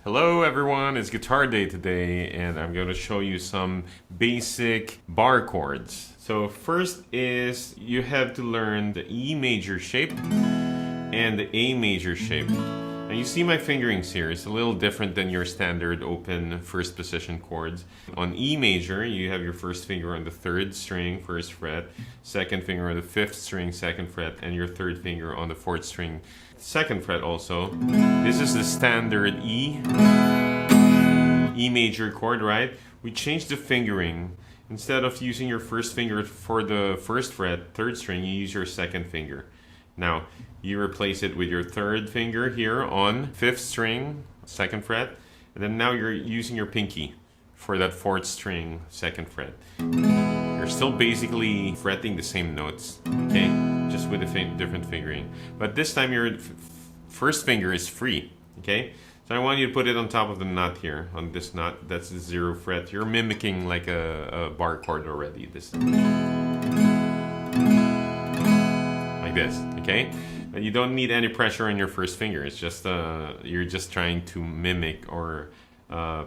Hello everyone, it's Guitar Day today and I'm going to show you some basic bar chords. So first is you have to learn the E major shape and the A major shape. And you see my fingerings here, it's a little different than your standard open first position chords. On E major, you have your first finger on the 3rd string, 1st fret, second finger on the 5th string, 2nd fret, and your 3rd finger on the 4th string, 2nd fret also. This is the standard E major chord, right? We changed the fingering. Instead of using your first finger for the 1st fret, 3rd string, you use your 2nd finger. Now, you replace it with your 3rd finger here on 5th string, 2nd fret, and then now you're using your pinky for that 4th string, 2nd fret. You're still basically fretting the same notes, okay? Just with a different fingering. But this time your first finger is free, okay? So I want you to put it on top of the nut here, on this nut, that's the 0th fret. You're mimicking like a bar chord already. This like this, okay? But you don't need any pressure on your first finger. It's just you're just trying to mimic or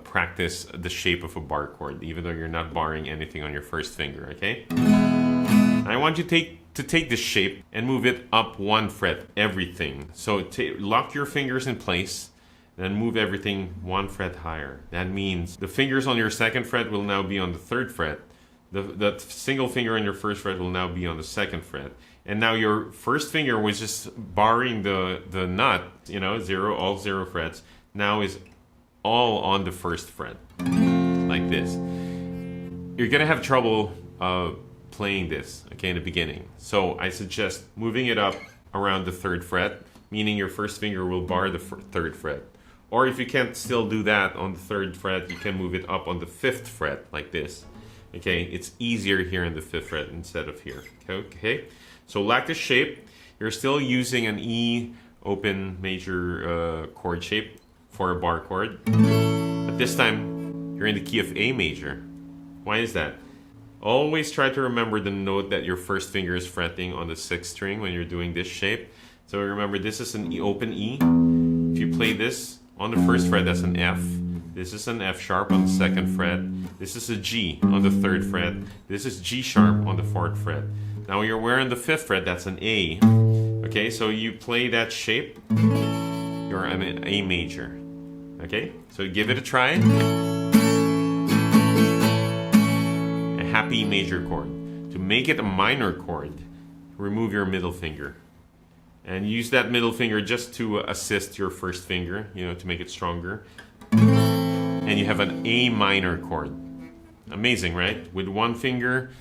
practice the shape of a bar chord, even though you're not barring anything on your first finger, okay? I want you to take this shape and move it up 1 fret, everything. So lock your fingers in place, then move everything 1 fret higher. That means the fingers on your 2nd fret will now be on the 3rd fret. The single finger on your 1st fret will now be on the 2nd fret. And now your first finger was just barring the nut, you know, all 0 frets. Now is all on the 1st fret, like this. You're gonna have trouble playing this, okay, in the beginning. So I suggest moving it up around the 3rd fret, meaning your first finger will bar the 3rd fret. Or if you can't still do that on the 3rd fret, you can move it up on the 5th fret, like this. Okay, it's easier here in the 5th fret instead of here, okay? So like the shape, you're still using an E open major chord shape for a bar chord. But this time, you're in the key of A major. Why is that? Always try to remember the note that your first finger is fretting on the 6th string when you're doing this shape. So remember, this is an open E. If you play this on the 1st fret, that's an F. This is an F sharp on the 2nd fret. This is a G on the 3rd fret. This is G sharp on the 4th fret. Now you're wearing the 5th fret, that's an A. Okay, so you play that shape, you're an A major. Okay, so give it a try. A happy major chord. To make it a minor chord, remove your middle finger. And use that middle finger just to assist your first finger, you know, to make it stronger. And you have an A minor chord. Amazing, right? With 1 finger,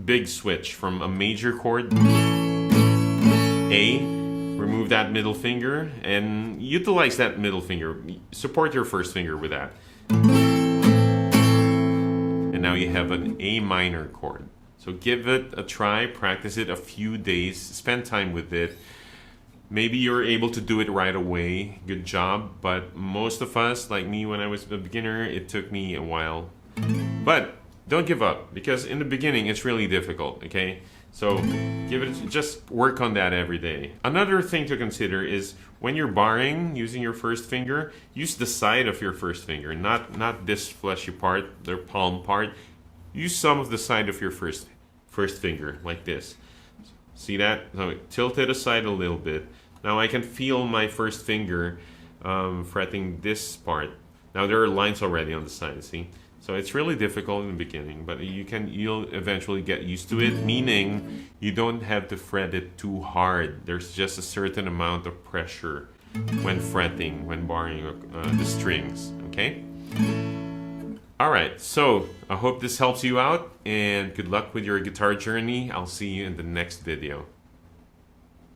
big switch from a major chord, A, remove that middle finger, and utilize that middle finger. Support your first finger with that. And now you have an A minor chord. So give it a try, practice it a few days, spend time with it. Maybe you're able to do it right away, good job, but most of us, like me when I was a beginner, it took me a while. But don't give up, because in the beginning it's really difficult, okay? So just work on that every day. Another thing to consider is when you're barring using your first finger, use the side of your first finger, not this fleshy part, the palm part. Use some of the side of your first finger, like this. See that? So tilt it aside a little bit. Now I can feel my first finger fretting this part. Now there are lines already on the side, see? So it's really difficult in the beginning, but you'll eventually get used to it, meaning you don't have to fret it too hard. There's just a certain amount of pressure when fretting, when barring the strings, okay? Alright, so I hope this helps you out, and good luck with your guitar journey. I'll see you in the next video.